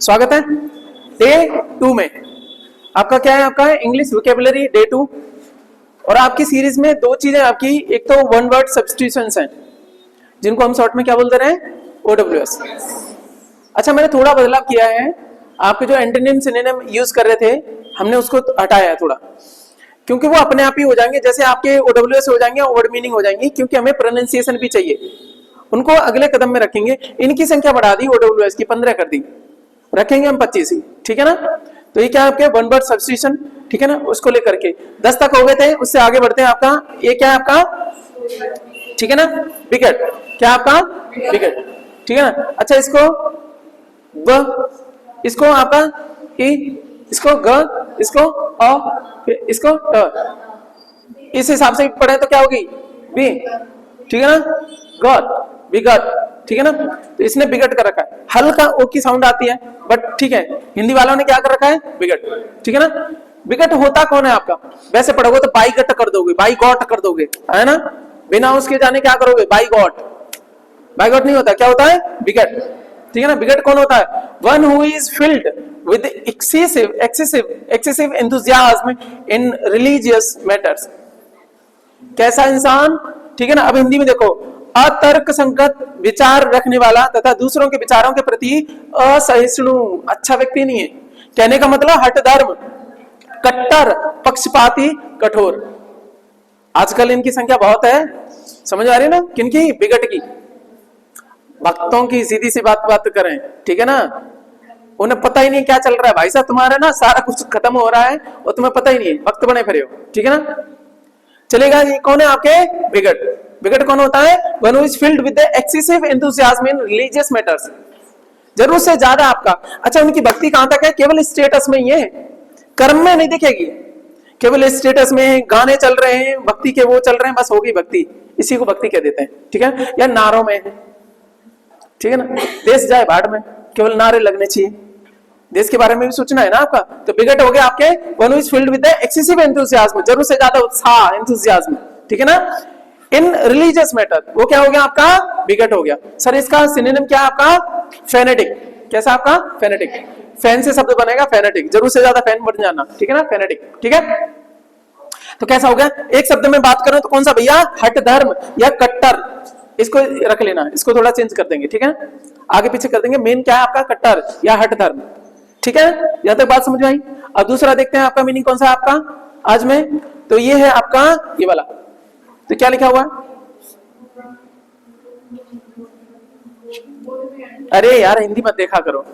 स्वागत है डे 2 में। आपका क्या है, आपका इंग्लिश वोकेबुलरी डे 2। और आपकी सीरीज में दो चीजें आपकी, एक तो वन वर्ड सब्स्टिट्यूशंस हैं जिनको हम शॉर्ट में क्या बोलते रहे, OWS। अच्छा, मैंने थोड़ा बदलाव किया है, आपके जो एंटोनिम सिनोनिम यूज कर रहे थे हमने उसको हटाया है थोड़ा, क्योंकि वो अपने आप ही हो जाएंगे, जैसे आपके OWS हो जाएंगे वर्ड मीनिंग हो जाएंगी, क्योंकि हमें प्रोनाउंसिएशन भी चाहिए, उनको अगले कदम में रखेंगे। इनकी संख्या बढ़ा दी OWS की 15 कर दी, रखेंगे हम 25 ही, ठीक है ना। तो ये क्या आपके वन वर्ड सब्स्टिट्यूशन, ठीक है ना, उसको लेकर के 10 तक हो गए थे। उससे आगे बढ़ते हैं, आपका ये क्या है आपका, ठीक है ना, विकेट, क्या आपका विकेट, ठीक है ना। अच्छा, इसको ब, इसको आपका ई, इसको ग, इसको अ, इसको ट, इस हिसाब से पढ़े तो क्या होगी बी, ठीक है ना, गॉट, विगट, ठीक है ना। तो इसने बिगट कर रखा है, हल्का ओ की साउंड आती है, बट ठीक है, हिंदी वालों ने क्या कर रखा है, बिगट, ठीक है ना। बिगट होता कौन है आपका, वैसे पढ़ोगे तो बाई गट कर दोगे, बाई गॉट कर दोगे, है ना, बिना उसके जाने क्या करोगे, बाई गॉट। बाई गॉट नहीं होता, क्या होता है, बिगट, ठीक है ना। बिगट कौन होता है, one who is filled with excessive enthusiasm in religious matters. कैसा इंसान, ठीक है ना। अब हिंदी में देखो, अतर्क संगत विचार रखने वाला तथा दूसरों के विचारों के प्रति असहिष्णु, अच्छा व्यक्ति नहीं है। कहने का मतलब हठ धर्म, कट्टर, पक्षपाती, कठोर। आजकल इनकी संख्या बहुत है, समझ आ रही है ना, किनकी, बिगट की। भक्तों की सीधी सी बात करें, ठीक है ना, उन्हें पता ही नहीं क्या चल रहा है भाई साहब, तुम्हारा ना सारा कुछ खत्म हो रहा है और तुम्हें पता ही नहीं है, भक्त बने फिरे हो, ठीक है ना। चलेगा, ये कौन है आपके, बिगट। बिगट कौन होता है, one who is filled with excessive enthusiasm in religious matters, जरूरत से ज्यादा आपका। अच्छा, उनकी भक्ति कहां तक है, केवल स्टेटस में ही है, कर्म में नहीं दिखेगी, केवल स्टेटस में गाने चल रहे हैं, भक्ति के वो चल रहे हैं, बस हो गई भक्ति, इसी को भक्ति कह देते हैं, ठीक है। या नारों में है, ठीक है ना, देश जाए भाड़ में, केवल नारे लगने चाहिए, देश के बारे में भी सोचना है ना आपका। तो बिगट हो गया आपके, one who is filled with excessive enthusiasm, जरूरत से ज्यादा उत्साह, एंथुसियाज्म, ठीक है ना, इन रिलीजियस मैटर, वो क्या हो गया आपका, बिगट हो गया। सर इसका सिनोनिम क्या है आपका, फेनेटिक। कैसा आपका, फेनेटिक, फैन से शब्द बनेगा फेनेटिक, जरूर से ज्यादा फैन बन जाना, ठीक है ना, फेनेटिक, ठीक है। तो कैसा हो गया, एक शब्द में बात करें तो कौन सा भैया, हठ धर्म या कट्टर, इसको रख लेना, इसको थोड़ा चेंज कर देंगे, ठीक है, आगे पीछे कर देंगे। मेन क्या है आपका, कट्टर या हठ धर्म, ठीक है, यहां तक बात समझ में आई। अब दूसरा देखते हैं आपका मीनिंग कौन सा है आपका आज में, तो ये है आपका ये वाला, तो क्या लिखा हुआ है, अरे यार हिंदी मत देखा करो,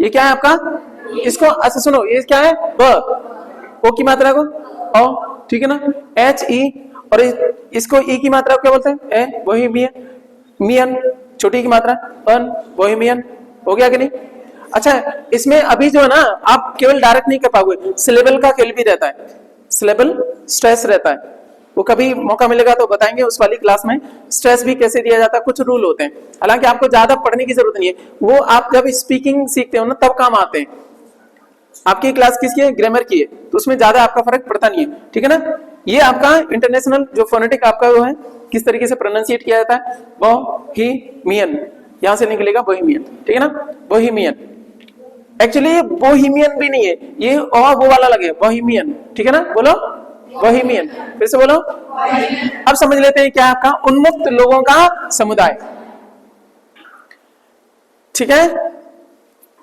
ये क्या है आपका, इसको अच्छा सुनो, ये क्या है, ब, ओ की मात्रा को ओ, ठीक है ना, एच ई, और इसको ई की मात्रा को क्या बोलते हैं, ए, वही मियन, मियन, छोटी की मात्रा अन, वही मियन, हो गया कि नहीं। अच्छा, इसमें अभी जो है ना, आप केवल डायरेक्ट नहीं कर पाओगे, सिलेबल का खेल भी रहता है, सिलेबल स्ट्रेस रहता है, वो कभी मौका मिलेगा तो बताएंगे उस वाली क्लास में, स्ट्रेस भी कैसे दिया जाता है, कुछ रूल होते हैं। हालांकि आपको ज्यादा पढ़ने की जरूरत नहीं है, वो आप जब स्पीकिंग सीखते हो ना तब काम आते हैं। आपकी क्लास किसकी है, ग्रामर की है, तो उसमें ज्यादा आपका फर्क पड़ता नहीं है, ठीक है ना। ये आपका इंटरनेशनल जो फोनेटिक आपका वो है, किस तरीके से प्रोनाउंसिएट किया जाता है, बोहीमियन, यहां से निकलेगा बोहीमियन, ठीक है ना, बोहीमियन। एक्चुअली ये बोहीमियन भी नहीं है, ये वो वाला लगे, बोहीमियन, ठीक है ना, बोलो बोहीमियन, फिर से बोलो। अब समझ लेते हैं क्या आपका, उन्मुक्त लोगों का समुदाय, ठीक है।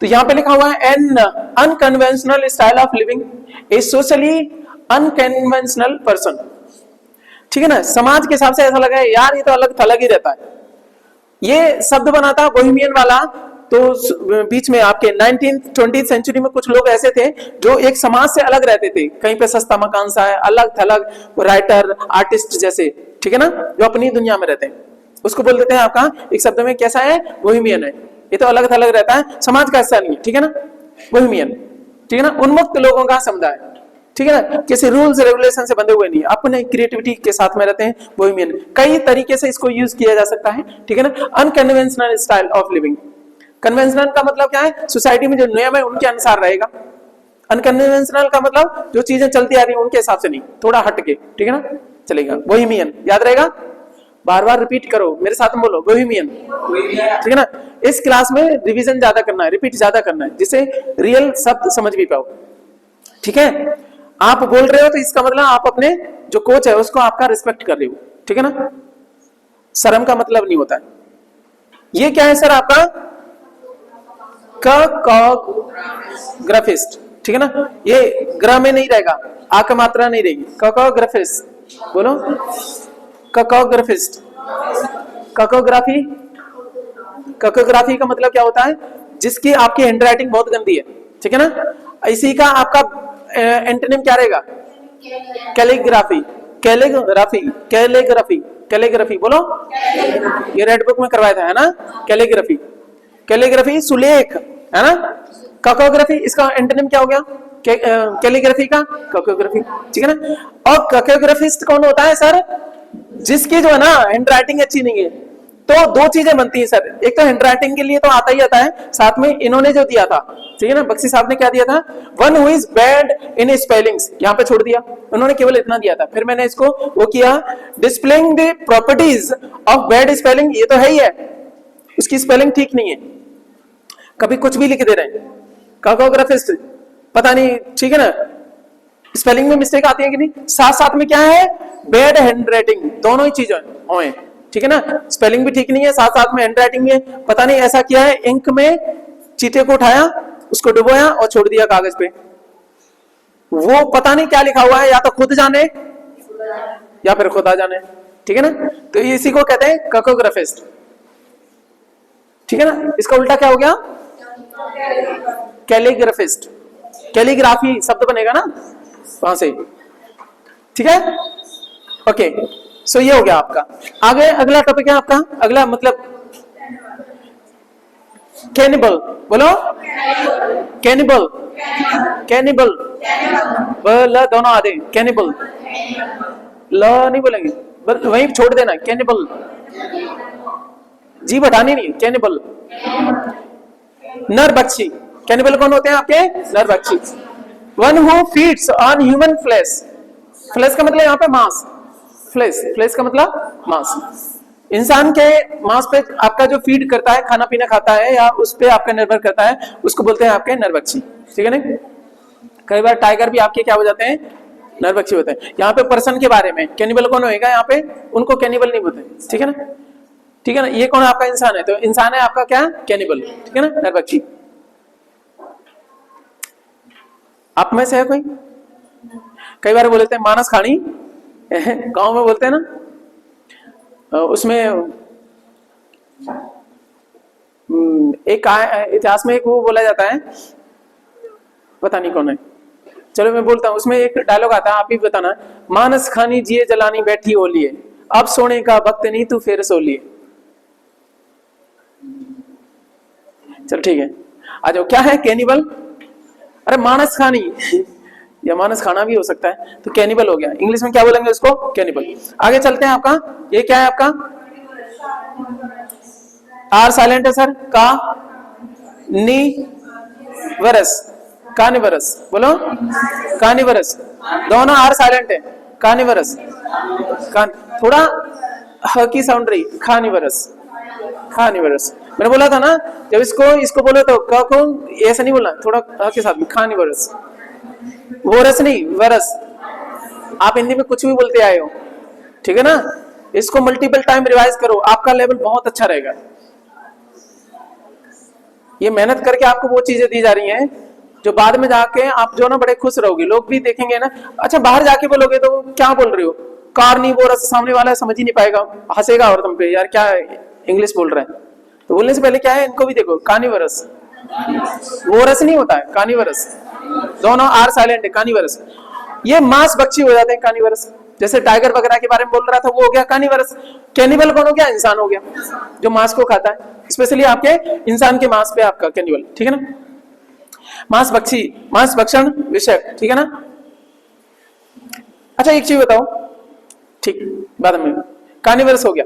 तो यहां पे लिखा हुआ है, an unconventional style of living, a socially unconventional person, ठीक है ना। समाज के हिसाब से ऐसा लगा है यार ये तो अलग थलग ही रहता है, ये शब्द बना था बोहेमियन वाला, तो बीच में आपके 19th-20th सेंचुरी में कुछ लोग ऐसे थे जो एक समाज से अलग रहते थे, कहीं पे सस्ता मकान सा है, अलग थलग, राइटर, आर्टिस्ट जैसे, ठीक है ना, जो अपनी दुनिया में रहते हैं, उसको बोल देते हैं आपका एक शब्द में कैसा है, बोहेमियन है, ये तो अलग थलग रहता है, समाज का हिस्सा नहीं है, ठीक है ना, बोहेमियन, ठीक है ना, उन्मुक्त लोगों का समुदाय, ठीक है ना, किसी रूल्स रेगुलेशन से बंधे हुए नहीं, अपने क्रिएटिविटी के साथ में रहते हैं, बोहेमियन। कई तरीके से इसको यूज किया जा सकता है, ठीक है ना। Unconventional style of living, conventional का मतलब क्या है, सोसाइटी में जो नियम है उनके अनुसार रहेगा, अनकन्वेंशनल का मतलब जो चीजें चलती आ रही है उनके हिसाब से नहीं, थोड़ा हट के, ठीक है ना, चलेगा, बोहेमियन, याद रहेगा। बार बार रिपीट करो, मेरे साथ में बोलो बोहेमियन, ठीक है ना। इस क्लास में रिवीजन ज्यादा करना है, रिपीट ज्यादा करना है, जिससे रियल शब्द समझ भी पाओ, ठीक है। आप बोल रहे हो तो इसका मतलब आप अपने जो कोच है उसको आपका रिस्पेक्ट कर रहे हो, ठीक है ना। शर्म का मतलब नहीं होता है। ये क्या है सर आपका कॉग्राफिस्ट, ठीक है ना। ये ग्र में नहीं रहेगा, आ का मात्रा नहीं रहेगी, कॉग्राफिस्ट बोलो, कॉग्राफिस्ट। कॉग्राफी, कॉग्राफी का मतलब क्या होता है, जिसकी आपकी हैंडराइटिंग बहुत गंदी है, ठीक है ना। इसी का आपका एंटोनिम क्या रहेगा, कैलीग्राफी, कैलीग्राफी, कैलीग्राफी, कैलीग्राफी बोलो, ये रेड बुक में करवाया था है ना, कैलीग्राफी। कैलीग्राफी सुलेख है ना। कॉग्राफी इसका एंटोनिम क्या हो गया, कैलीग्राफी का कॉग्राफी, ठीक है ना। और कॉग्राफिस्ट कौन होता है सर, जिसकी जो है ना हैंडराइटिंग अच्छी नहीं है। तो दो चीजें बनती हैं सर, एक तो हैंडराइटिंग के लिए तो आता ही आता है, साथ में इन्होंने जो दिया था, ठीक है ना, बख्शी साहब ने क्या दिया था, one who is bad in spellings, यहाँ पे छोड़ दिया उन्होंने, केवल इतना दिया था। फिर मैंने इसको वो किया, displaying the properties of bad spelling, ये तो है ही है, उसकी स्पेलिंग ठीक नहीं है, कभी कुछ भी लिख दे रहे हैं, कॉग्राफिस्ट पता नहीं, ठीक है ना, स्पेलिंग में मिस्टेक आती है कि नहीं, साथ साथ में क्या है, बैड हैंडराइटिंग, दोनों ही चीजें होए, ठीक है ना। स्पेलिंग भी ठीक नहीं है, साथ साथ में हैंडराइटिंग में पता नहीं ऐसा किया है, इंक में चीटे को उठाया, उसको डुबोया और छोड़ दिया कागज पे, वो पता नहीं क्या लिखा हुआ है, या तो खुद जाने या फिर खुदा जाने, ठीक है ना। तो इसी को कहते हैं कॉग्राफिस्ट, ठीक है ना। इसका उल्टा क्या हो गया, कैलीग्राफिस्ट, कैलीग्राफी शब्द बनेगा ना वहां से, ठीक है। ओके, सो ये हो गया आपका। आगे अगला टॉपिक है आपका, अगला मतलब कैनिबल, बोलो कैनिबल, कैनिबल ल दोनों आधे, कैनिबल ल नहीं बोलेंगे, बस वहीं छोड़ देना, कैनिबल जी हटानी नहीं, कैनिबल नरभक्षी। कैनिबल कौन होते हैं आपके, नरभक्षी। One who feeds on human flesh, flesh का मतलब यहाँ पे मांस, फ्लैश, फ्लैश का मतलब मांस, इंसान के मांस पे आपका जो फीड करता है, खाना पीना खाता है या उस पे आपका निर्भर करता है, उसको बोलते हैं आपके नरभक्षी, ठीक है ना। कई बार टाइगर भी आपके क्या हो जाते हैं, नरभक्षी होते हैं। यहाँ पे पर्सन के बारे में कैनिबल कौन होएगा, यहाँ पे उनको कैनिबल नहीं बोलते, ठीक है ना, ठीक है ना। ये कौन आपका इंसान है, तो इंसान है आपका क्या, कैनिबल, ठीक है ना, नरभक्षी। आप में से है कोई, कई बार बोलते हैं मानस खानी, गांव में बोलते हैं ना, उसमें एक इतिहास में एक वो बोला जाता है, पता नहीं कौन है, चलो मैं बोलता हूं, उसमें एक डायलॉग आता है, आप ही बताना, मानस खानी जिए जलानी बैठी हो लिए, अब सोने का वक्त नहीं तू फिर सो लिए। चलो ठीक है, आ जाओ, क्या है कैनिबल, अरे मानस खानी या मानस खाना भी हो सकता है, तो कैनिबल हो गया, इंग्लिश में क्या बोलेंगे उसको, कैनिबल। आगे चलते हैं, आपका ये क्या है, आपका आर साइलेंट है सर, का नी वरस, कानिवरस बोलो, कानिवरस, दोनों आर साइलेंट है, कानिवरस, थोड़ा ह की साउंड रही, खानिवरस, खानिवरस। मैंने बोला था ना, जब इसको बोलो तो क को ऐसा नहीं बोलना, थोड़ा ह के साथ में, खानिवरस, वोरस नहीं, वरस। आप हिंदी में कुछ भी बोलते आए हो, ठीक है ना। इसको मल्टीपल टाइम रिवाइज करो, आपका लेवल बहुत अच्छा रहेगा। ये मेहनत करके आपको वो चीजें दी जा रही हैं जो बाद में जाके आप जो ना बड़े खुश रहोगे, लोग भी देखेंगे ना। अच्छा, बाहर जाके बोलोगे तो क्या बोल रहे हो, कार्निवोरस, सामने वाला समझ ही नहीं पाएगा, हंसेगा और तुम पे, यार क्या इंग्लिश बोल रहे हैं। तो बोलने से पहले क्या है, इनको भी देखो, कानिवरस, वोरस नहीं होता है, कानिवरस, दोनों आर साइलेंट है, कानिवरस। ये मांस भक्षी हो जाते हैं कानिवरस, जैसे टाइगर वगैरह के बारे में बोल रहा था, वो हो गया कानिवरस। कैनिबल कौन हो गया, इंसान हो गया, जो मांस को खाता है, स्पेशली आपके इंसान के मांस पे आपका कैनिबल, ठीक है ना। मांस भक्षी, मांस भक्षण विषय, ठीक है ना। अच्छा एक चीज बताओ, ठीक बाद में, कानिवरस हो गया।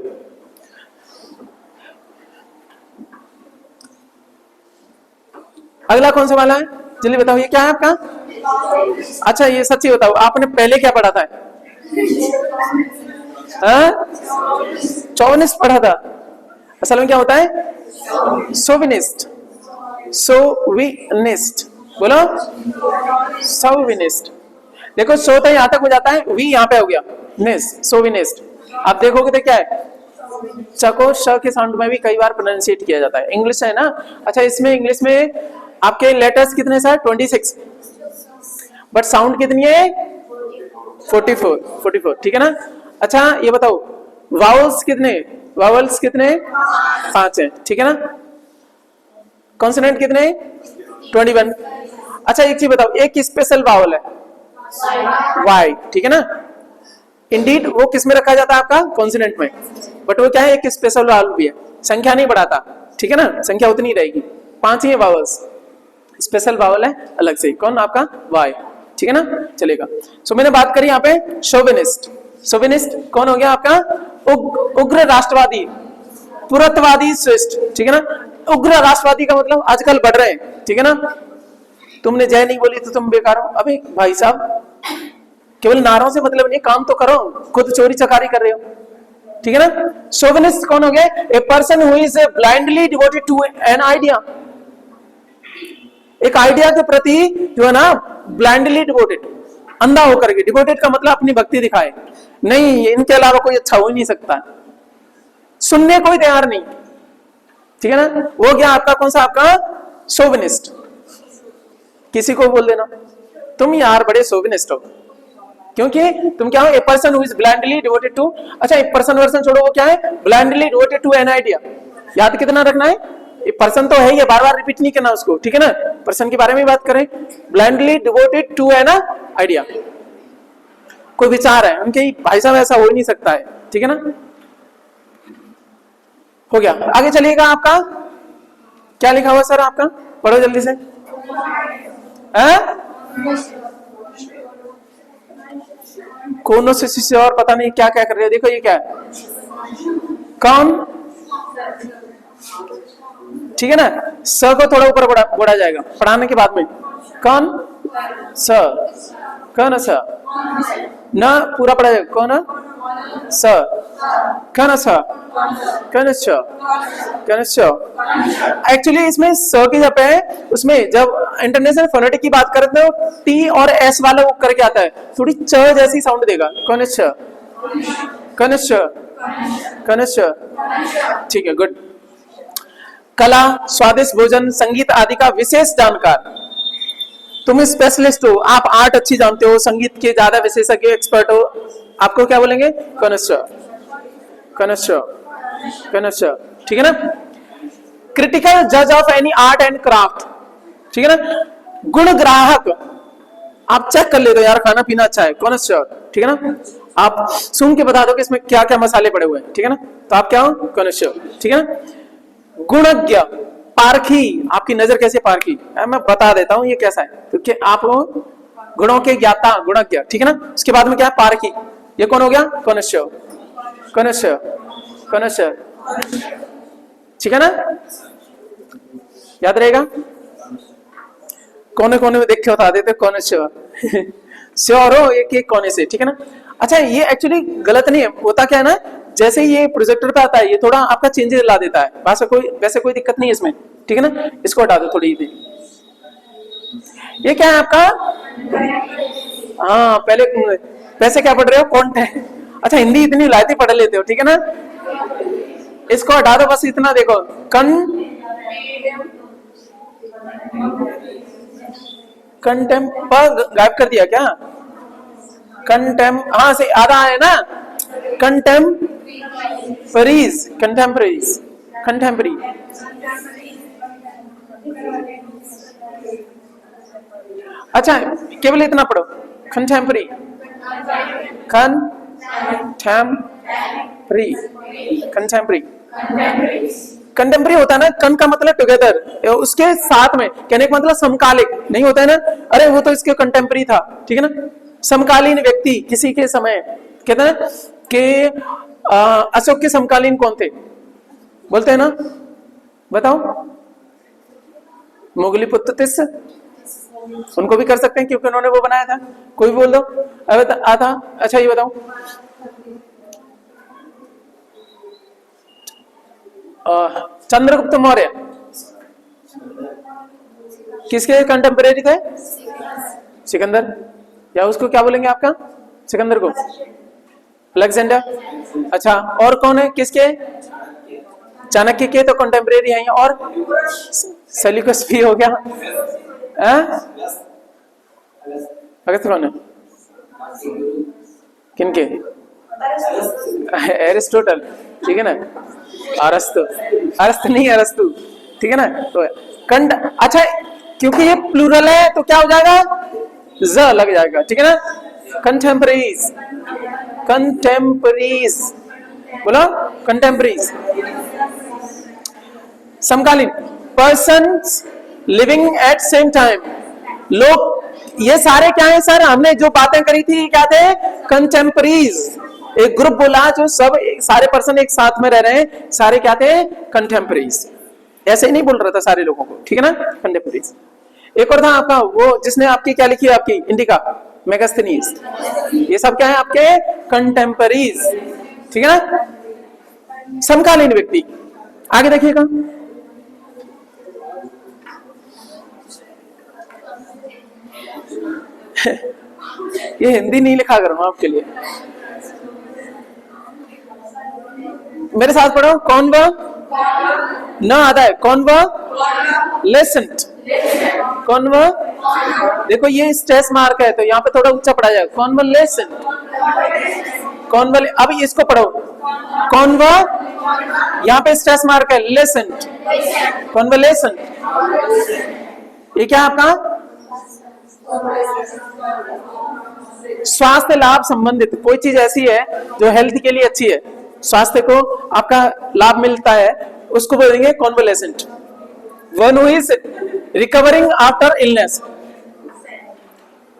अगला कौन सा वाला है, जल्दी बताओ, ये क्या है आपका। अच्छा ये सच्ची बताओ, आपने पहले क्या पढ़ा था, चौविनिस्ट पढ़ा था, असल में क्या होता है? सोविनिस्ट। सोविनिस्ट बोलो, सोविनिस्ट। देखो सो तो यहां तक हो जाता है, वी यहां पे हो गया, निस्ट, सोविनिस्ट। आप देखोगे तो क्या है, च को श के साउंड में भी कई बार प्रोनाउंसिएट किया जाता है, इंग्लिश है ना। अच्छा, इसमें इंग्लिश में आपके लेटर्स कितने सर? 26, बट साउंड कितनी है? 44, ठीक है ना। अच्छा ये बताओ, वावल्स कितने? वावल्स कितने? 5 है, ठीक है ना। कॉन्सोनेंट कितने? 21। अच्छा एक चीज बताओ, एक स्पेशल वावल है वाई, ठीक है ना। इंडीड वो किस में रखा जाता है? आपका कॉन्सोनेंट में, बट वो क्या है, एक स्पेशल वावल भी है, संख्या नहीं बढ़ाता, ठीक है ना, संख्या उतनी रहेगी, 5 ही है वावल्स, स्पेशल वावल है अलग से। कौन? आपका वाई, ठीक है ना, चलेगा। सो मैंने बात करी यहाँ पे शोविनिस्ट। शोविनिस्ट कौन हो गया आपका? उग्र राष्ट्रवादी, पुरतवादी श्रेष्ठ, ठीक है ना। उग्र राष्ट्रवादी का मतलब आजकल बढ़ रहे हैं, ठीक है ना। तुमने जय नहीं बोली तो तुम बेकार हो। अबे भाई साहब, केवल नारों से मतलब नहीं, काम तो करो, खुद चोरी चकारी कर रहे हो, ठीक है ना। शोविनिस्ट कौन हो गया? A person who is blindly devoted to an idea, एक आइडिया के प्रति जो है ना ब्लाइंडली डिवोटेड, अंधा होकर के। डिवोटेड का मतलब अपनी भक्ति दिखाए, नहीं इनके अलावा कोई अच्छा हो ही नहीं सकता, सुनने कोई तैयार नहीं, ठीक है ना। वो गया आपका कौन सा? आपका शोविनिस्ट। किसी को बोल देना तुम यार बड़े शोविनिस्ट हो, क्योंकि तुम क्या हो? A person who is blindly devoted to. अच्छा एक पर्सन वर्सन छोड़ो, वो क्या है? Blindly devoted to an idea. याद कितना रखना है? ये पर्सन तो है, ये बार बार रिपीट नहीं करना उसको, ठीक है ना। पर्सन के बारे में बात करें, blindly devoted to an idea, कोई विचार है उनके, भाई साहब ऐसा हो ही नहीं सकता है, ठीक है ना। हो गया, आगे चलिएगा। आपका क्या लिखा हुआ सर? आपका पढ़ो जल्दी से। कोनो से शिष्य और पता नहीं क्या क्या कर रहे हो। देखो ये क्या है? कौन, ठीक है ना। स को थोड़ा ऊपर बढ़ा जाएगा पढ़ाने के बाद में। कौन? स, कौन स, न पूरा पढ़ा जाएगा। कौन? स, कौन स, कौन स, कौन स। एक्चुअली इसमें स की जब है, उसमें जब इंटरनेशनल फोनेटिक की बात करते हो, टी और एस वाला वो करके आता है, थोड़ी च जैसी साउंड देगा। कौन स, कौन स, कौन स, ठीक है, गुड। कला, स्वादिष्ट भोजन, संगीत आदि का विशेष जानकार। तुम स्पेशलिस्ट हो, आप आर्ट अच्छी जानते हो, संगीत के ज्यादा विशेषज्ञ एक्सपर्ट हो, आपको क्या बोलेंगे? कॉनस्टर, कॉनस्टर, कॉनस्टर, ठीक है ना। क्रिटिकल जज of any art and craft, ठीक है ना। गुण ग्राहक, आप चेक कर लेते हो यार खाना पीना अच्छा है, कॉनस्टर, ठीक है ना। आप सुन के बता दो कि इसमें क्या क्या मसाले पड़े हुए हैं, ठीक है ना, तो आप क्या हो? कॉनस्टर, ठीक है ना। गुणज्ञ, पारखी, आपकी नजर कैसे पारखी? मैं बता देता हूं ये कैसा है, क्योंकि आप गुणों के ज्ञाता, गुणज्ञ, ठीक है ना। उसके बाद में क्या है? पारखी। ये कौन हो गया? कॉनस्टर, कॉनस्टर, कॉनस्टर, ठीक है ना। याद रहेगा, कोने कोने में देख के बता देते कौन श्योर हो एक एक कोने से, ठीक है ना। अच्छा ये एक्चुअली गलत नहीं है, होता क्या है ना, जैसे ये प्रोजेक्टर पे आता है ये थोड़ा आपका चेंजेस ला देता है, वैसे कोई दिक्कत नहीं है इसमें, ठीक है ना। इसको हटा दो थोड़ी देर। ये क्या है आपका? हाँ पहले वैसे क्या पढ़ रहे हो? कंटेंट। अच्छा हिंदी इतनी लायती पढ़ लेते हो, ठीक है ना। इसको हटा दो बस इतना, देखो कंटेम गायब कर दिया क्या? कंटेम, हाँ से आधा है ना, कंटेम्परीज, कंटेम्परीज, कंटेम्परी। अच्छा केवल इतना पढ़ो, कंटेम्परी, कंटेम्परी, कंटेम्परी। कंटेम्परी होता है ना, कन का मतलब टुगेदर, उसके साथ में, कहने का मतलब समकालिक नहीं होता है ना। अरे वो तो इसके कंटेम्परी था, ठीक है ना। समकालीन व्यक्ति, किसी के समय, कहते हैं कि अशोक के समकालीन कौन थे? बोलते हैं ना, बताओ। मोगलीपुत्र तिस्स, उनको भी कर सकते हैं क्योंकि उन्होंने वो बनाया था। कोई बोल दो, आता। अच्छा ये बताओ, चंद्रगुप्त मौर्य किसके कंटेम्परेरी थे? सिकंदर, या उसको क्या बोलेंगे आपका, सिकंदर को, अलेक्जेंडर। अच्छा, और कौन है किसके? चाणक्य के तो कंटेम्परेरी है। और सेल्यूकस भी हो गया। अगस्त कौन है? किनके? एरिस्टोटल, ठीक है ना। अरस्तु, अरस्तु नहीं, अरस्तु, ठीक है ना। तो अच्छा, क्योंकि ये प्लूरल है तो क्या हो जाएगा? ज लग जाएगा, ठीक है ना। कंटेम्परेरीज, कंटेम्परेरीज बोलो, कंटेम्परेरीज। समकालीन, persons living at same time, लोग, ये सारे क्या है सर? हमने जो बातें करी थी क्या थे? कंटेम्परेरीज। एक ग्रुप बोला जो सब सारे पर्सन एक साथ में रह रहे हैं, सारे क्या थे? कंटेम्परेरीज। ऐसे ही नहीं बोल रहा था सारे लोगों को, ठीक है ना, कंटेम्परेरीज। एक और था आपका वो जिसने आपकी क्या लिखी है, आपकी इंडिका, मेगास्थनीज। ये सब क्या है आपके? कंटेम्परेरीज, ठीक है ना, समकालीन व्यक्ति। आगे देखिएगा, ये हिंदी नहीं लिखा करूंगा आपके लिए, मेरे साथ पढ़ो। कौन व न आता है, कौन व लेसेंट, कौन व, देखो ये स्ट्रेस मार्क है तो यहाँ पे थोड़ा ऊंचा पढ़ा जाएगा। कौन व लेसेंट, कौन व, अब इसको पढ़ो, कौन व, यहाँ पे स्ट्रेस मार्क है, लेसेंट, कौन व लेसेंट। ये क्या आपका? स्वास्थ्य लाभ संबंधित कोई चीज ऐसी है जो हेल्थ के लिए अच्छी है, स्वास्थ्य को आपका लाभ मिलता है, उसको बोलेंगे convalescent. One who is recovering after illness,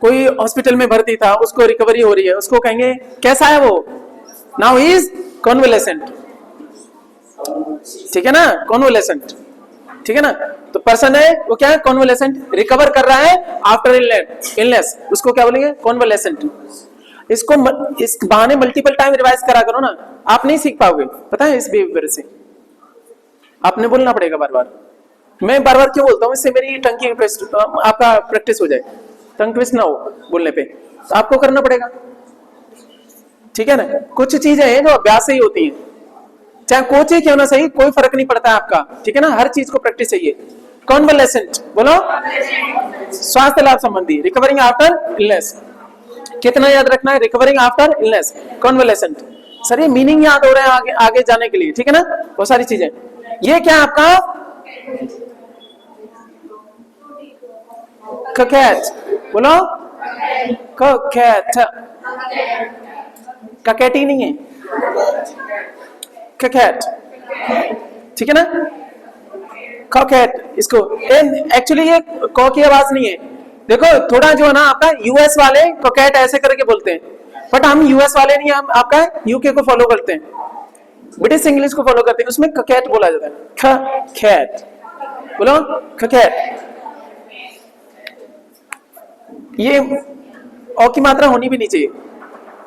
कोई हॉस्पिटल में भर्ती था, उसको रिकवरी हो रही है, उसको कहेंगे कैसा है वो? नाउ ही इज कॉन्वलेसेंट, ठीक है ना, कॉन्वलेसेंट, ठीक है ना। तो पर्सन है वो क्या है? कॉन्वलेसेंट, रिकवर कर रहा है आफ्टर इलनेस, उसको क्या बोलेंगे? कॉन्वलेसेंट। इसको इस बहाने मल्टीपल टाइम रिवाइज करा करो ना, आप नहीं सीख पाओगे, पता है। इस बिहेवियर से आपने बोलना पड़ेगा बार बार। मैं बार बार क्यों बोलता हूँ? इससे मेरी टंग की आपका प्रैक्टिस हो जाए, टंग ट्विस्ट ना हो बोलने पे, तो आपको करना पड़ेगा, ठीक है ना। कुछ चीजें हैं जो अभ्यास से ही होती हैं, चाहे कोच ही क्यों ना सही, कोई फर्क नहीं पड़ता है आपका, ठीक है ना। हर चीज को प्रैक्टिस चाहिए। कॉन्वलेसेंट बोलो, स्वास्थ्य लाभ संबंधी, रिकवरिंग आफ्टर इलनेस। कितना याद रखना है? Recovering after illness, convalescent. Sir ये मीनिंग याद हो रहा है आगे आगे जाने के लिए, ठीक है ना, बहुत सारी चीजें। ये क्या आपका? ककैट बोलो, ककैट, ककैटी नहीं है, ककैट, ठीक है ना, ककैट। इसको एक्चुअली ये क की आवाज नहीं है, देखो थोड़ा जो है ना आपका यूएस वाले ककैट ऐसे करके बोलते हैं, बट हम यूएस वाले नहीं, हम आपका यूके को फॉलो करते हैं, ब्रिटिश इंग्लिश को फॉलो करते हैं, उसमें ककैट बोला जाता है। ककैट बोलो, ककैट। ये औ की मात्रा होनी भी नहीं चाहिए,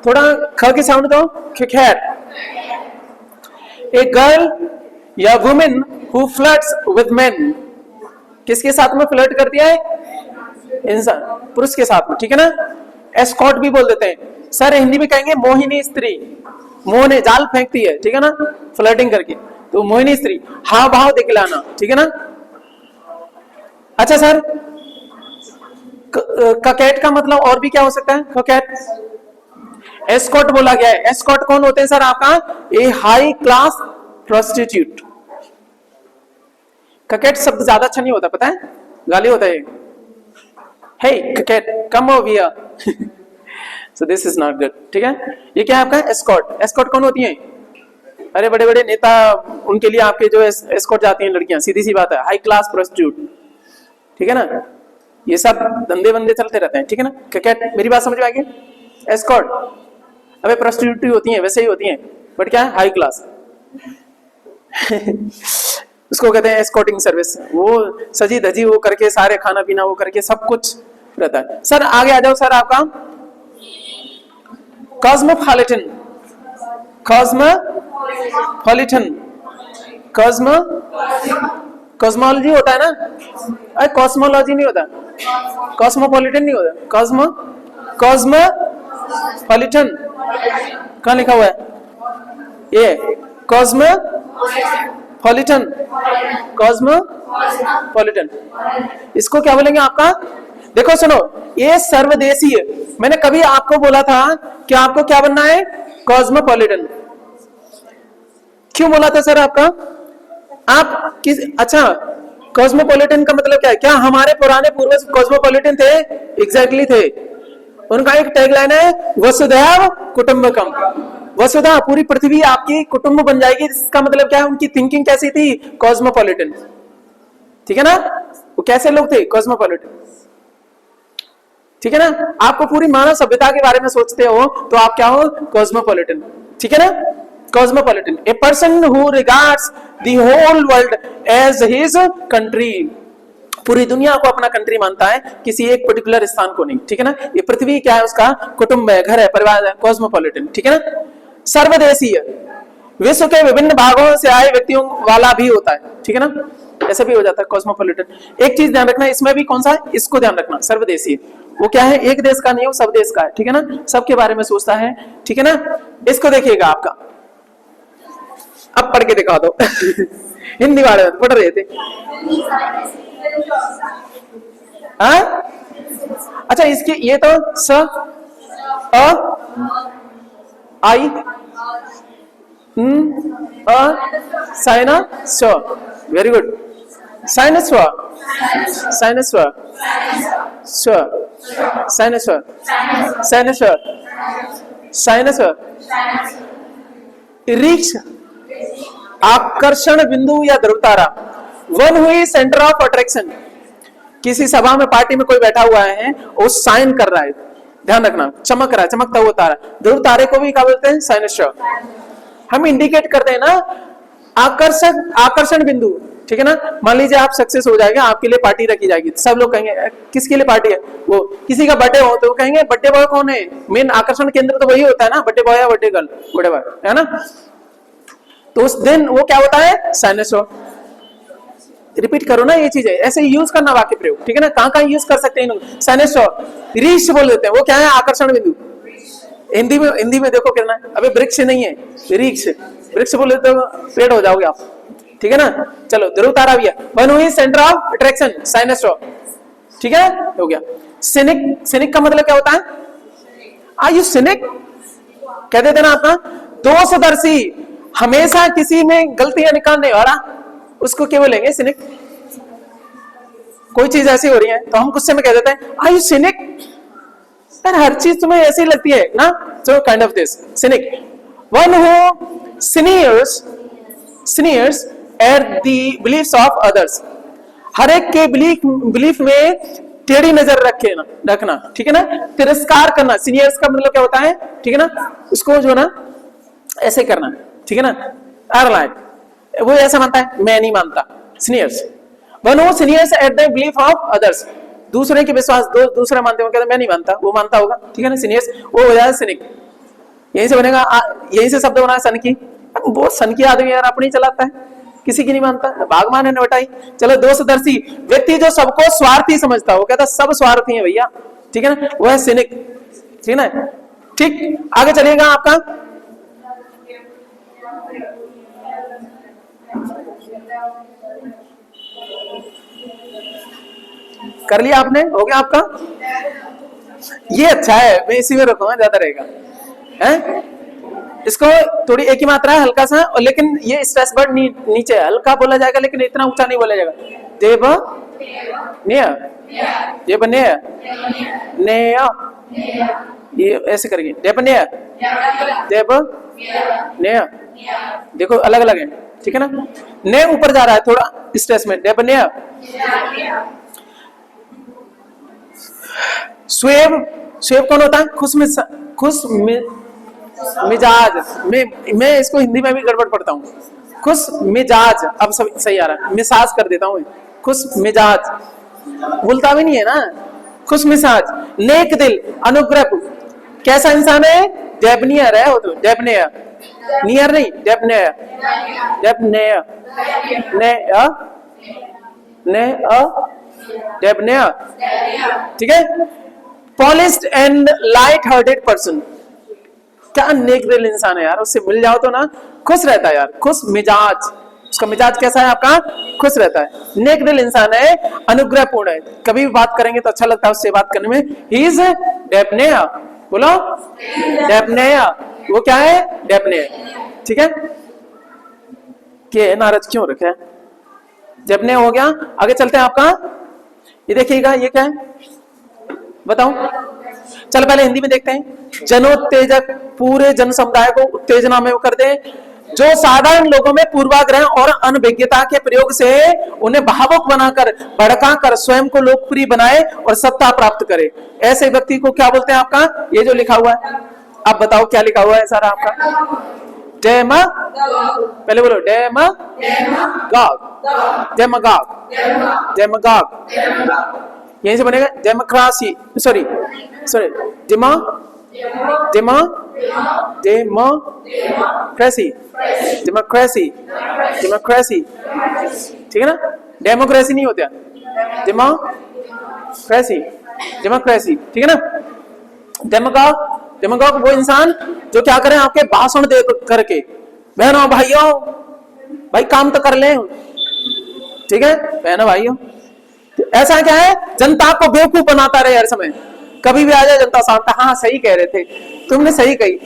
थोड़ा ख की साउंड दो, ककैट। ए गर्ल या women who flirts with main, किसके साथ में फ्लर्ट करती है? इंसान, पुरुष के साथ में, ठीक है ना। एस्कॉर्ट भी बोल देते हैं सर, हिंदी में कहेंगे मोहिनी स्त्री, मोह ने जाल फेंकती है, ठीक है ना, फ्लर्टिंग करके, तो मोहिनी स्त्री, हाव भाव दिखलाना, ठीक है ना। अच्छा सर, ककैट का मतलब और भी क्या हो सकता है? ककैट, एस्कॉर्ट बोला गया है। एस्कॉर्ट कौन होते हैं सर? आपका ए हाई क्लास प्रोस्टिट्यूट। ककैट शब्द ज्यादा अच्छा नहीं होता, पता है, गाली होता है। हे ककैट, come over here, so this is not good, ठीक है। ये क्या है आपका? एस्कॉर्ट। एस्कॉर्ट कौन होती है? अरे बड़े बड़े नेता, उनके लिए आपके जो एस्कॉर्ट जाती हैं लड़कियां, सीधी सी बात है, हाई क्लास प्रोस्टिट्यूट, ठीक है ना। ये सब धंधे बंदे चलते रहते हैं, ठीक है ना। ककैट, मेरी बात समझ में आ गई? एस्कॉर्ट, अबे प्रोस्टिट्यूट होती हैं, वैसे ही होती हैं, बट क्या है? High class. उसको कहते हैं एस्कॉर्टिंग सर्विस। वो सजी धजी वो करके, सारे खाना पीना वो करके, सब कुछ रहता है। सर आगे आ जाओ सर, आपका कॉस्मोपॉलिटन, कॉस्मोपॉलिटन, कॉस्मो, कॉस्मोलॉजी होता है ना, अरे कॉस्मोलॉजी नहीं होता, कॉस्मोपॉलिटन नहीं होता, कॉस्मो, कॉस्मोपॉलिटन कहाँ लिखा हुआ है ये, कॉस्मोपॉलिटन, कॉस्मोपॉलिटन, इसको क्या बोलेंगे आपका, देखो सुनो, ये सर्वदेशीय, मैंने कभी आपको बोला था कि आपको क्या बनना है, कॉस्मोपॉलिटन। क्यों बोला था सर आपका, आप किस, अच्छा कॉस्मोपॉलिटन का मतलब क्या है, क्या हमारे पुराने पूर्वज कॉस्मोपॉलिटन थे, एग्जैक्टली थे, उनका एक टैगलाइन है वसुधैव कुटुंबकम, वसुधा पूरी पृथ्वी आपकी कुटुंब बन जाएगी, इसका मतलब क्या है, उनकी थिंकिंग कैसी थी, कॉस्मोपॉलिटन, ठीक है ना, वो कैसे लोग थे, कॉस्मोपॉलिटन, ठीक है ना, आपको पूरी मानव सभ्यता के बारे में सोचते हो तो आप क्या हो, कॉस्मोपॉलिटन, ठीक है ना, cosmopolitan, a person who regards the whole world as his country, पूरी दुनिया को अपना कंट्री मानता है, किसी एक पर्टिकुलर स्थान को नहीं, ठीक है ना, ये पृथ्वी क्या है, उसका कुटुंब है, घर है, परिवार है, कॉस्मोपॉलिटन, ठीक है ना। सर्वदेशीय, विश्व के विभिन्न भागों से आए व्यक्तियों वाला भी होता है, ठीक है ना, ऐसे भी हो जाता है कॉस्मोपॉलिटन। एक चीज ध्यान रखना, इसमें भी कौन सा है, इसको ध्यान रखना, सर्वदेशीय, वो क्या है, एक देश का नहीं, वो सब देश का है, ठीक है ना, सबके बारे में सोचता है, ठीक है ना। इसको देखिएगा आपका, अब पढ़ के दिखा दो हिंदी वाले पढ़ रहे थे, अच्छा इसके ये तो स अ आई साइना स, वेरी गुड, साइनस्व, साइनस्व, स्व, साइनस्व, साइनस्व, साइनस्व, रीक्ष, आकर्षण बिंदु या ध्रुव तारा, वन हुई सेंटर ऑफ अट्रैक्शन, किसी सभा में पार्टी में कोई बैठा हुआ है, वो साइन कर रहा है, ध्यान रखना, चमक रहा है, चमकता हुआ तारा, ध्रुव तारे को भी क्या बोलते हैं, साइनस्व। हम इंडिकेट करते हैं ना आकर्षण बिंदु, ठीक है ना, मान लीजिए आप सक्सेस हो जाएगा, आपके लिए पार्टी रखी जाएगी, सब लोग कहेंगे किसके लिए पार्टी है, वो किसी का बर्थडे हो तो वो कहेंगे बर्थडे बॉय कौन है, मेन आकर्षण केंद्र तो वही होता है ना, बर्थडे बॉय या बर्थडे गर्ल, व्हाटएवर, है ना, तो उस दिन वो क्या होता है, साइनस्व। रिपीट करो ना ये चीज है, ऐसे यूज करना वाक्य प्रयोग, ठीक है ना, कहां यूज कर सकते हैं, साइनस्व, रीक्ष बोल देते हैं, वो क्या है, आकर्षण बिंदु, हिंदी में देखो कितना, अबे वृक्ष नहीं है, रीक्ष, वृक्ष बोले तो पेड़ हो जाओगे आप, ठीक है ना। चलो ध्रुव तारा भी है, वन हुई सेंटर ऑफ अट्रैक्शन, साइनस्व, ठीक है, हो गया। सिनिक, सिनिक का मतलब क्या होता है, आर यू सिनिक, कह देते ना आपका, दोषदर्शी, हमेशा किसी में गलतियां निकालने वाला, उसको क्या बोलेंगे, सिनिक। कोई चीज ऐसी हो रही है तो हम गुस्से में कह देते हैं आर यू सिनिक, यार हर चीज तुम्हें ऐसी लगती है ना, so kind of this scenic. One who sneers at the beliefs of others, हर एक के बिलीफ में टेढ़ी नजर रखना, ठीक है ना, तिरस्कार करना, सीनियर्स का मतलब क्या होता है, ठीक है ना, उसको जो ना ऐसे करना, ठीक है ना, वो ऐसा मानता है, मैं नहीं मानता, seniors. One who sneers at the belief of others, दूसरे के विश्वास, दूसरा मानते हो, कहते मैं नहीं मानता, वो मानता होगा, ठीक है ना, सीनियर्स, वो हो जाएगा सिनिक, यहीं से बनेगा, यहीं से शब्द बना सन की, वो सन की आदमी यार अपनी चलाता है, किसी की नहीं मानता, भागमान है नवटाई। चलो दोषदर्शी, व्यक्ति जो सबको स्वार्थी समझता है, वो कहता सब स्वार्थी है भैया, ठीक है ना, वो है सिनिक, ठीक है ना। ठीक, आगे चलिएगा आपका, कर लिया आपने, हो गया आपका, ये अच्छा है, मैं इसी में रखूंगा, ज्यादा रहेगा, हैं? इसको थोड़ी एक ही मात्रा है, हल्का सा, और लेकिन ये स्ट्रेस वर्ड नीचे हल्का बोला जाएगा, लेकिन इतना ऊंचा नहीं बोला जाएगा। देव नेय, देव नेय, नेय, ये ऐसे करेंगे, देव नेय, देव नेय, देखो अलग अलग है, ठीक है ना, ने ऊपर जा रहा है थोड़ा स्ट्रेस में, देव नेय। स्वेब, स्वेब कौन होता है, खुश मिजाज, मैं इसको हिंदी में भी गड़बड़ पढ़ता हूँ, खुश मिजाज, अब सब सही आ रहा है, मिसाज कर देता हूँ, खुश मिजाज, भूलता भी नहीं है ना, खुश मिजाज। नेक दिल, अनुग्रह, कैसा इंसान है, डेबनियर है वो तो, डेबनेयर, नियर नहीं, डेबनेयर, डेबनेयर, ने डेबनेयर, ठीक है। Polished and light hearted person, क्या नेक दिल इंसान है यार, उससे मिल जाओ तो ना खुश रहता है यार, खुश मिजाज, उसका मिजाज कैसा है आपका, खुश रहता है, नेक दिल इंसान है, अनुग्रहपूर्ण है, कभी भी बात करेंगे तो अच्छा लगता है उससे बात करने में। ही इज डेबनेया, बोलो डेबनेया, वो क्या है, डेबनेया, ठीक है। के नाराज क्यों रखे, डेबनेया हो गया। आगे चलते हैं आपका, ये देखिएगा ये क्या है बताओ, चल पहले हिंदी में देखते हैं। जनोत्तेजक, पूरे जन समुदाय को उत्तेजना में कर दे, जो साधारण लोगों में पूर्वाग्रह और अनभिज्ञता के प्रयोग से उन्हें भावुक बनाकर, भड़काकर स्वयं को लोकप्रिय बनाए और सत्ता प्राप्त करे, ऐसे व्यक्ति को क्या बोलते हैं आपका, ये जो लिखा हुआ है, आप बताओ क्या लिखा हुआ है सारा आपका, पहले बोलो डेमागॉग, यहीं से बनेगा डेमोक्रेसी, सॉरी डेमोक्रेसी, ठीक है ना, डेमोक्रेसी नहीं होता, डेमोक्रेसी, ठीक है ना। डेमागॉग वो इंसान जो क्या करें, आपके भाषण दे करके, बहनों भाइयों, भाई काम तो कर ले, ठीक है बहनों भाइयों, ऐसा क्या है, जनता को बेवकूफ बनाता रहे हर समय, कभी भी आ जाए जनता शांत, हाँ सही कह रहे थे, तुमने सही कही,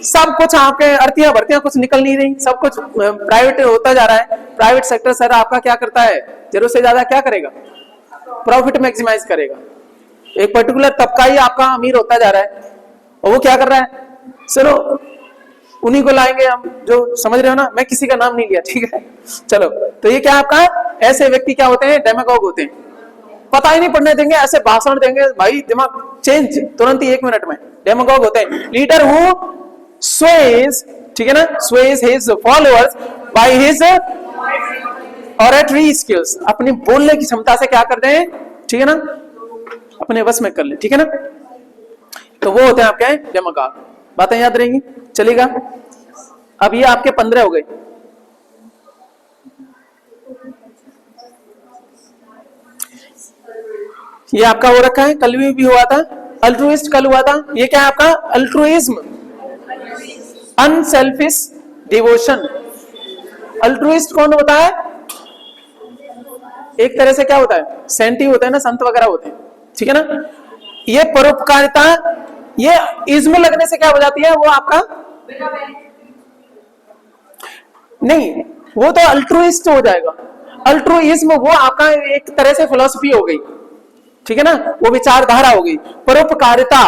सब कुछ आपके अर्थियां भर्तियां कुछ निकल नहीं रही, सब कुछ प्राइवेट होता जा रहा है। प्राइवेट सेक्टर सर आपका क्या करता है, जरूरत से ज्यादा क्या करेगा, प्रॉफिट मैक्सिमाइज करेगा, एक पर्टिकुलर तबका ही आपका अमीर होता जा रहा है, और वो क्या कर रहा है, चलो उन्हीं को लाएंगे हम, जो समझ रहे हो ना, मैं किसी का नाम नहीं लिया, ठीक है चलो। तो ये क्या आपका, ऐसे व्यक्ति क्या होते हैं, डेमागॉग होते हैं, पता ही नहीं पड़ने देंगे, ऐसे भाषण देंगे भाई दिमाग चेंज तुरंत ही 1 मिनट में, डेमागॉग होते हैं। लीडर हु स्वेज, ठीक है ना, Suez his followers by his oratory skills, अपनी बोलने की क्षमता से क्या करते हैं, ठीक है ना, अपने वश में कर ले, ठीक है ना, तो वो होते हैं आपके डेमागॉग। बातें याद रहेंगी, चलेगा। अब ये आपके 15 हो गए, ये आपका हो रखा है, कल भी हुआ था, अल्ट्रुइस्ट कल हुआ था, ये क्या है आपका, अल्ट्रुइज्म, अनसेल्फिश डिवोशन। अल्ट्रुइस्ट कौन होता है, एक तरह से क्या होता है, सेंटी होते हैं ना, संत वगैरह होते हैं, ठीक है ना। ये परोपकारिता, ये इज्म लगने से क्या हो जाती है, वो आपका नहीं, वो तो अल्ट्रुइस्ट हो जाएगा। अल्ट्रुइज्म वो आपका एक तरह से फिलॉसफी हो गई, ठीक है ना, वो विचारधारा हो गई। परोपकारिता,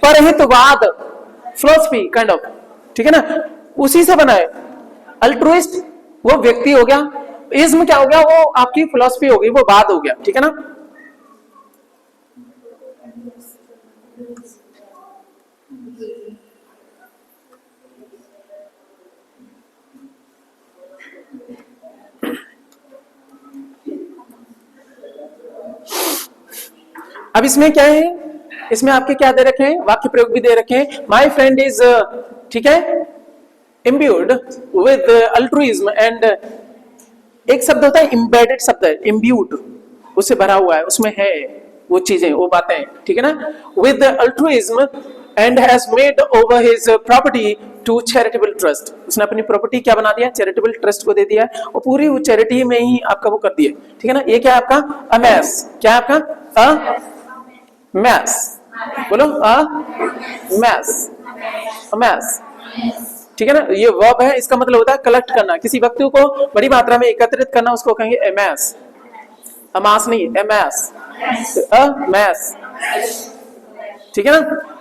परहितवाद, फिलॉसफी काइंड ऑफ, ठीक है ना, उसी से बना है। अल्ट्रुइस्ट वो व्यक्ति हो गया, इज्म क्या हो गया, वो आपकी फिलॉसफी हो गई, वो बात हो गया, ठीक है ना। अब इसमें क्या है, इसमें आपके क्या दे रखे हैं, वाक्य प्रयोग भी दे रखे हैं। माई फ्रेंड इज, ठीक है, इम्ब्यूड विद अल्ट्रुइज्म, एंड एक शब्द होता है इम्बेडेड शब्द है, इम्ब्यूड, उससे भरा हुआ है, उसमें है वो चीजें, वो बातें, ठीक है ना, with altruism and has made over his property to charitable trust, उसने अपनी प्रॉपर्टी क्या बना दिया, चैरिटेबल ट्रस्ट को दे दिया है, और पूरी वो चैरिटी में ही आपका वो कर दिया, ठीक है ना। ये क्या है आपका, अमेस, क्या है आपका, मैस, बोलो मैस, मैस, ठीक है ना। ये वर्ब है, इसका मतलब होता है कलेक्ट करना, किसी वस्तु को बड़ी मात्रा में एकत्रित करना, उसको कहेंगे एमैस, अमास नहीं, एमैस, मैस, ठीक है ना।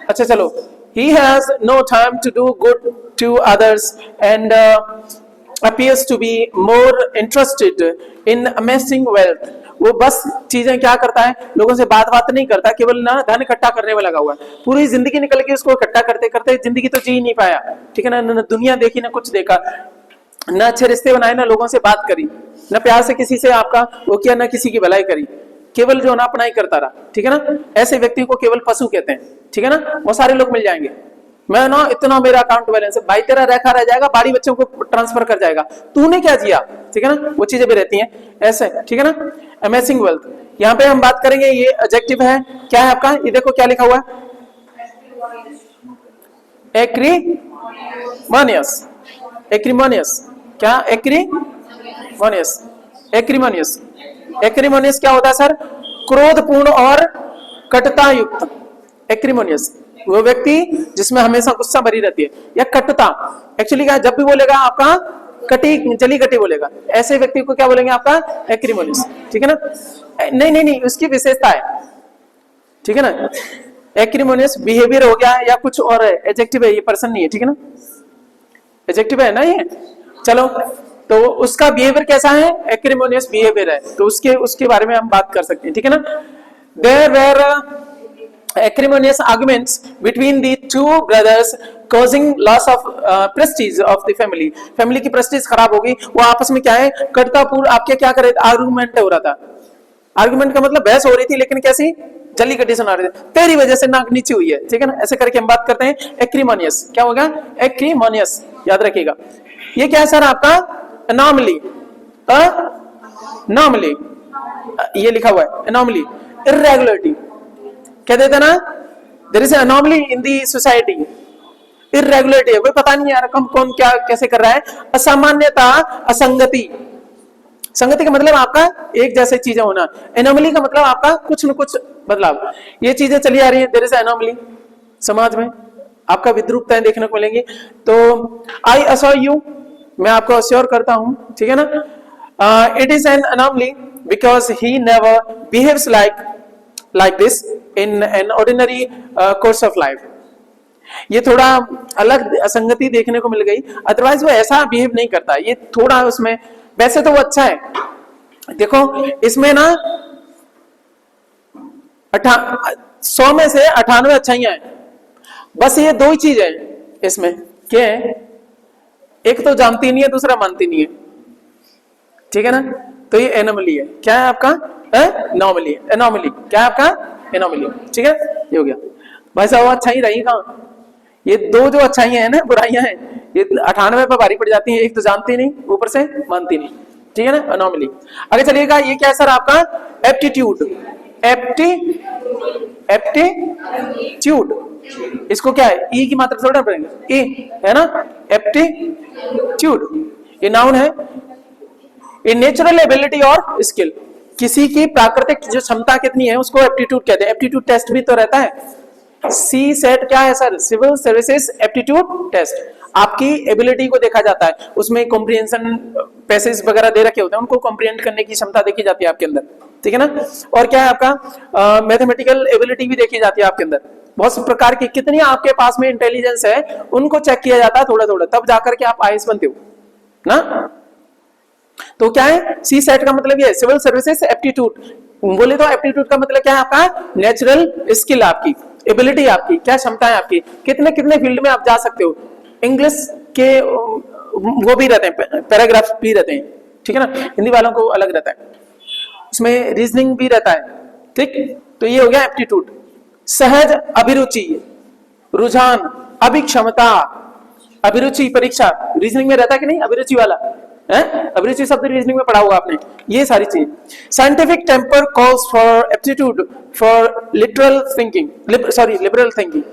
अच्छा चलो, he has no time to do good to others and appears to be more interested in amassing wealth, वो बस चीजें क्या करता है, लोगों से बात नहीं करता, केवल ना धन इकट्ठा करने में लगा हुआ है, पूरी जिंदगी निकल के उसको इकट्ठा करते करते जिंदगी तो जी नहीं पाया, ठीक है ना, दुनिया देखी ना कुछ देखा, ना अच्छे रिश्ते बनाए, ना लोगों से बात करी, ना प्यार से किसी से आपका वो किया, ना किसी की भलाई करी, केवल जो ना अपना ही करता रहा, ठीक है ना। ऐसे व्यक्ति को केवल पशु कहते हैं, ठीक है ना, बहुत सारे लोग मिल जाएंगे, मैं ना इतना मेरा अकाउंट बैलेंस है, भाई तेरा रेखा रह जाएगा, बाड़ी बच्चों को ट्रांसफर कर जाएगा, तूने क्या किया, ठीक है ना, वो चीजें भी रहती हैं ऐसे, ठीक है ना। अमेजिंग वेल्थ, यहाँ पे हम बात करेंगे, ये एडजेक्टिव है, क्या है आपका, ये देखो क्या लिखा हुआ है, एक्रीमोनियस, एक्रीमोनियस, क्या एक्रीमोनियस, एक्रीमोनियस, एक्रीमोनियस क्या होता है सर, क्रोधपूर्ण और कटुता युक्त, एक्रीमोनियस वो व्यक्ति जिसमें हमेशा गुस्सा भरी रहती है, या कटुता, एक्चुअली क्या जब भी बोलेगा आपका कटी जली कटी बोलेगा, ऐसे व्यक्ति को क्या बोलेंगे आपका एक्रीमोनियस, ठीक है ना। नहीं नहीं नहीं, उसकी विशेषता है, ठीक है ना। एक्रीमोनियस बिहेवियर हो गया या कुछ और है, एडजेक्टिव है, ये पर्सन नहीं है, ठीक है ना, एडजेक्टिव है ना ये। चलो तो उसका बिहेवियर कैसा है, एक्रीमोनियस बिहेवियर है, तो उसके बारे में हम बात कर सकते हैं, ठीक है ना। There were acrimonious arguments between the two brothers causing loss of prestige of the family, family की प्रेस्टीज खराब होगी, वो आपस में क्या है कटतापूर्ण, आपके क्या करे आर्गुमेंट हो रहा था, आर्गुमेंट का मतलब बहस हो रही थी, लेकिन कैसी जली कटी सुना रहे थे, तेरी वजह से नाक नीचे हुई है, ठीक है ना, ऐसे करके हम बात करते हैं एक्रीमोनियस, क्या होगा एक्रीमोनियस, याद रखिएगा। ये क्या है सर आपका अनॉमली, अनॉमली, ये लिखा हुआ है अनॉमली, इर्रेगुलरिटी, क्या देते ना, there is anomaly in the society, irregularity है, कोई पता नहीं यार कौन क्या कैसे कर रहा है, असामान्यता, असंगति, संगति का मतलब आपका एक जैसे चीजें होना, एनोमली का मतलब आपका कुछ न कुछ बदलाव, ये चीजें चली आ रही है, देयर इज एनोमली, समाज में आपका विद्रूपताएं देखने को मिलेंगी। तो आई अश्योर यू, मैं आपको अश्योर करता हूं, ठीक है ना, it is an anomaly because he never behaves like this in an ordinary course of life, ये थोड़ा अलग असंगति देखने को मिल गई, अदरवाइज वो ऐसा बिहेव नहीं करता, ये थोड़ा उसमें, वैसे तो वो अच्छा है, देखो इसमें ना 100 में से 98 अच्छाइयां हैं, बस ये दो ही चीज है इसमें, क्या है, एक तो जानती नहीं है, दूसरा मानती नहीं है, ठीक है ना, तो ये एनोमली है, क्या है आपका एनोमली, एनोमली क्या है आपका एनोमली, ठीक है, ये हो गया भाई साहब, अच्छाई रही कहां, ये दो जो अच्छाइयां हैं ना बुराइयां हैं, ये 98 पर भारी पड़ जाती हैं, एक तो जानती नहीं ऊपर से मानती नहीं, ठीक है ना, एनोमली। आगे चलिएगा, ये क्या है सर आपका एप्टीट्यूड, एप्टीट्यूड, इसको क्या है, ई की मात्रा थोड़ा पड़ेगा, ई है ना, एप्टीट्यूड, ये नाउन है, ये नेचुरल एबिलिटी और स्किल, किसी की प्राकृतिक जो क्षमता कितनी है उसको एप्टीट्यूड कहते हैं, एप्टीट्यूड टेस्ट भी तो रहता है, सी सेट क्या है sir, civil services aptitude test, आपकी एबिलिटी को देखा जाता है, उसमें कॉम्प्रिहेंशन पैसेज वगैरह दे रखे होते हैं, उनको कॉम्प्रिहेंड करने की क्षमता देखी जाती है आपके अंदर, ठीक है ना, और क्या है आपका मैथमेटिकल एबिलिटी भी देखी जाती है आपके अंदर, बहुत से प्रकार की, कितनी आपके पास में इंटेलिजेंस है उनको चेक किया जाता है थोड़ा थोड़ा, तब जाकर के आप आईएएस बनते हो ना। तो क्या है सी सेट का मतलब ये है सिविल सर्विसेज एप्टीट्यूड, बोले तो एप्टीट्यूड का मतलब क्या है आपका नेचुरल स्किल, आपकी एबिलिटी, आपकी क्या क्षमता है, आपकी कितने कितने फील्ड में आप जा सकते हो, इंग्लिश के वो भी रहते हैं, पैराग्राफ भी रहते हैं, ठीक है ना, हिंदी वालों को अलग रहता है, उसमें रीजनिंग भी रहता है, ठीक, तो ये हो गया एप्टीट्यूड। सहज अभिरुचि, रुझान, अभिक्षमता, अभिरुचि परीक्षा रीजनिंग में रहता है कि नहीं, अभिरुचि वाला है, अभिरुचि शब्द रीजनिंग में पढ़ा होगा आपने, ये सारी चीज। Scientific temper calls for aptitude for literal thinking, liberal thinking,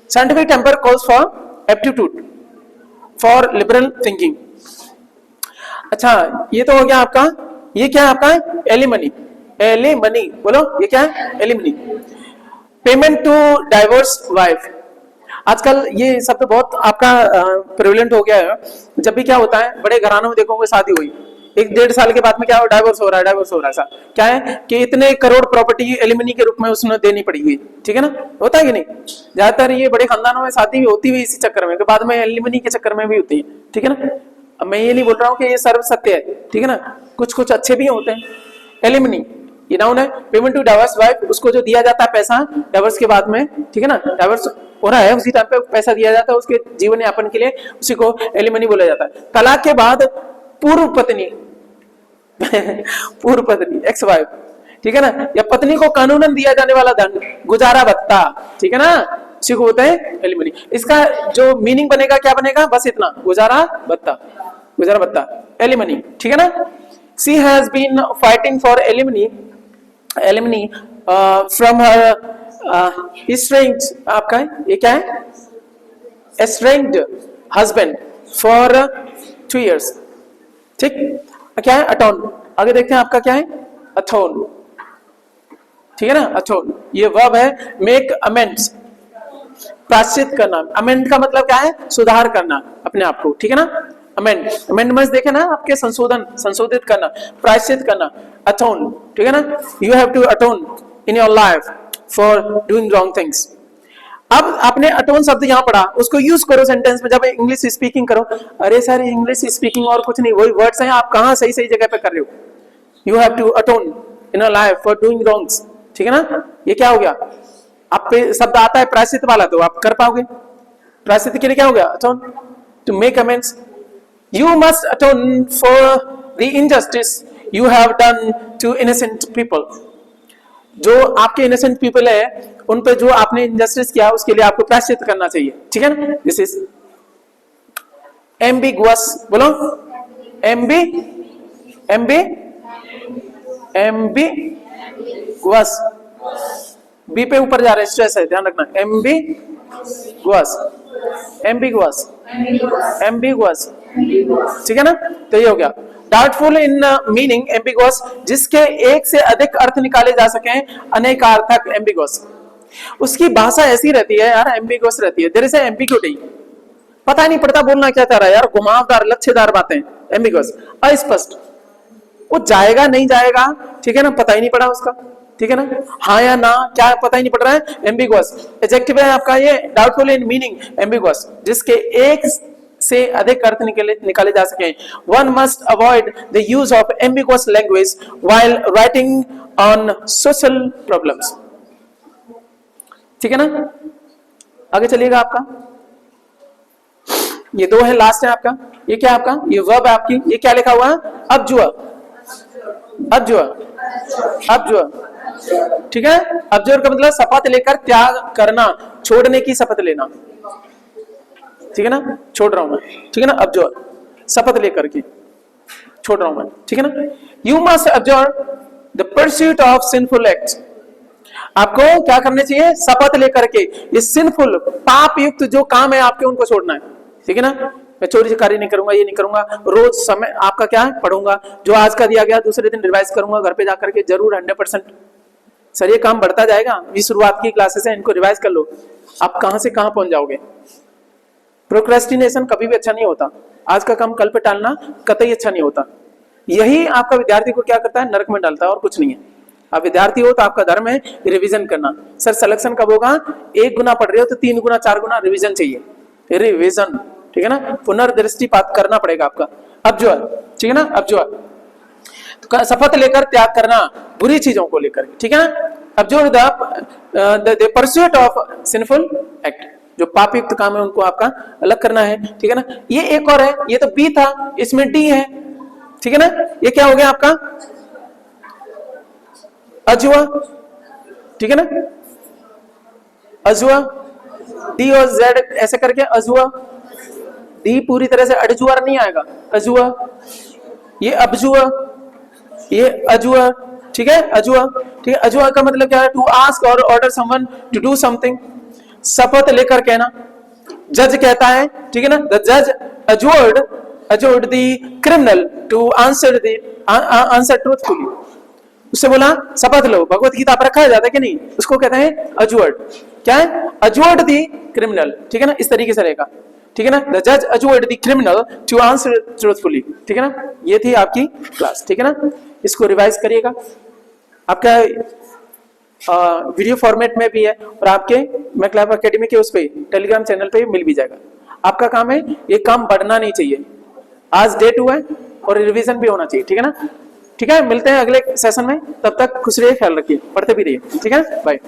scientific temper calls for aptitude for liberal thinking. अच्छा ये तो हो गया आपका, ये क्या है आपका एलिमनी, एलिमनी बोलो, ये क्या है alimony. Payment to divorce wife, आजकल ये शब्द बहुत आपका प्रेवलेंट हो गया है, जब भी क्या होता है बड़े घरानों में देखोगे शादी हुई 1-1.5 साल के बाद में क्या हो, डाइवोर्स हो रहा है, डाइवोर्स हो रहा है, सा क्या है कि इतने करोड़ प्रॉपर्टी एलिमनी के रूप में उसने देनी पड़ी हुई, ठीक है ना, होता है कि नहीं, ज्यादातर ये बड़े खानदानों में शादी भी होती हुई इसी चक्कर में, बाद में एलिमनी के चक्कर में भी होती है, ठीक है ना। अब मैं ये नहीं बोल रहा हूँ कि ये सर्व सत्य है, ठीक है ना, कुछ कुछ अच्छे भी होते हैं। एलिमनी ये नाउन है, पेमेंट टू डाइवोर्स वाइफ, उसको जो दिया जाता है पैसा डाइवोर्स के बाद में, ठीक है ना, डाइवोर्स हो रहा है उसी टाइम पे पैसा दिया जाता है उसके जीवन यापन के लिए, उसी को एलिमनी बोला जाता है। तलाक के बाद पूर्व पत्नी पूर्व पत्नी एक्स वाइफ, ठीक है ना, या पत्नी को कानूनन दिया जाने वाला धन, गुजारा भत्ता, ठीक है ना, उसी को बोलते हैं एलिमनी। इसका जो मीनिंग बनेगा क्या बनेगा, बस इतना, गुजारा भत्ता, गुजारा भत्ता, एलिमनी, ठीक है ना। She has been fighting for alimony, alimony from her estranged, आपका ये क्या है, estranged husband for 2 years, ठीक, क्या है, अटोन। आगे देखते हैं आपका क्या है, अथोन, ठीक है ना, अथोन, ये वर्ब है मेक अमेंड्स, प्रायश्चित करना। अमेंड का मतलब क्या है, सुधार करना अपने आप को, ठीक है ना। अमेंड, अमेंडमेंट्स देखे ना आपके, संशोधन, संशोधित करना, प्रायश्चित करना, अटोन, ठीक है ना। You have to atone in your life for doing wrong things. अब आपने अटोन शब्द यहां पढ़ा, उसको यूज करो सेंटेंस में जब इंग्लिश स्पीकिंग करो। अरे सर इंग्लिश स्पीकिंग और कुछ नहीं, वही वर्ड्स हैं, आप कहां सही सही जगह पे कर रहे हो। You have to atone in your life for doing wrongs, ठीक है ना। ये क्या हो गया, आप पे शब्द आता है प्रायश्चित वाला, तो आप कर पाओगे। प्रायश्चित के लिए क्या हो गया, atone, to make amends. You must atone for the injustice you have done to innocent people. जो आपके innocent people है, उन पे जो आपने injustice किया, उसके लिए आपको प्रायश्चित करना चाहिए, ठीक है ना। This is ambiguous, बोलो, ambiguous, बी पे ऊपर जा रहे हैं, स्ट्रेस है, ध्यान रखना, ambiguous, ambiguous, ambiguous, ठीक है ना। तो ये हो गया डाउटफुल इन मीनिंग, एम्बिगुअस, जिसके एक से अधिक अर्थ निकाले जा सके, अनेकार्थक, एम्बिगुअस। उसकी भाषा ऐसी रहती है यार, एम्बिगुअस रहती है, देयर इज एम्बिग्यूटी, पता नहीं पड़ता बोलना क्या चाह रहा है यार, घुमावदार लच्छेदार बातें, एम्बिगुअस, अस्पष्ट, वो जाएगा नहीं जाएगा, ठीक है ना, पता ही नहीं पड़ा उसका, ठीक है ना, हाँ या ना क्या पता ही नहीं पड़ रहा है, एम्बिगुअस। एडजेक्टिव है आपका ये, डाउटफुल इन मीनिंग, एम्बिगुअस, जिसके एक से अधिक अर्थ निकाले जा सके। One must avoid the use of ambiguous language while writing on social problems, ठीक है ना। आगे चलिएगा आपका, ये दो है, लास्ट है आपका, ये क्या आपका, ये वर्ब है आपकी, ये क्या लिखा हुआ है, अबजुआ, अबजुआ, अबजुआ, ठीक है। अबजुआ का मतलब शपथ लेकर, त्याग करना, छोड़ने की शपथ लेना, ठीक है ना, छोड़ रहा हूं मैं, ठीक है ना, अब्जॉर्व, शपथ लेकर के छोड़ रहा हूं मैं, ठीक है ना। You must absorb the pursuit of sinful act, आपको क्या करने चाहिए, शपथ लेकर के ये सिंफुल, पाप युक्त जो काम है आपके, उनको छोड़ना है, ठीक है ना। मैं चोरी चकारी नहीं करूंगा, ये नहीं करूंगा, रोज समय आपका क्या है, पढ़ूंगा, जो आज का दिया गया दूसरे दिन रिवाइज करूंगा, घर पे जाकर के जरूर 100%। सर ये काम बढ़ता जाएगा, ये शुरुआत की क्लासेस है, इनको रिवाइज कर लो, आप कहां से कहां पहुंच जाओगे। प्रोक्रेस्टिनेशन कभी भी अच्छा नहीं होता, आज का काम कल पे टालना कतई अच्छा नहीं होता, यही आपका विद्यार्थी को क्या करता है, नरक में डालता है, और कुछ नहीं है। आप विद्यार्थी हो तो आपका धर्म है रिवीजन करना। सर सिलेक्शन कब होगा, 1 गुना पढ़ रहे हो तो 3 गुना 4 गुना रिवीजन चाहिए, रिवीजन, ठीक है ना, पुनर्दृष्टिपात करना पड़ेगा आपका। अब जो है, ठीक है ना, अब जो है तो शपथ लेकर त्याग करना बुरी चीजों को लेकर, ठीक है ना। अब जो the pursuit of sinful act, जो पाप युक्त काम है उनको आपका अलग करना है, ठीक है ना। ये एक और है, ये तो बी था, इसमें डी है, ठीक है ना। ये क्या हो गया आपका, अजुआ, ठीक है ना, अजुआ, डी और जेड ऐसे करके अजुआ, डी पूरी तरह से अडजुआ नहीं आएगा, अजुआ, ये अबजुआ, ये अजुआ, ठीक है, अजुआ, ठीक है। अजुआ का मतलब क्या है, to ask or order someone to do something, शपथ लेकर कहना। जज कहता है, ठीक है ना, द जज adjured the criminal to answer truthfully, उससे बोला शपथ लो, भगवत गीता पर रखा जाता है कि नहीं, उसको कहते हैं adjured, क्या है, adjured the criminal, ठीक है ना, इस तरीके से रहेगा, ठीक है ना, द जज adjured the criminal to answer truthfully, ठीक है ना। ये थी आपकी क्लास, ठीक है ना, इसको रिवाइज करिएगा, आपका वीडियो फॉर्मेट में भी है, और आपके मैकलैब एकेडमी के उस पे टेलीग्राम चैनल पे मिल भी जाएगा। आपका काम है, ये काम बढ़ना नहीं चाहिए, आज डे 2 है और रिवीजन भी होना चाहिए, ठीक है ना। ठीक है, मिलते हैं अगले सेशन में, तब तक खुश रहिए, ख्याल रखिए, पढ़ते भी रहिए, ठीक है, बाय।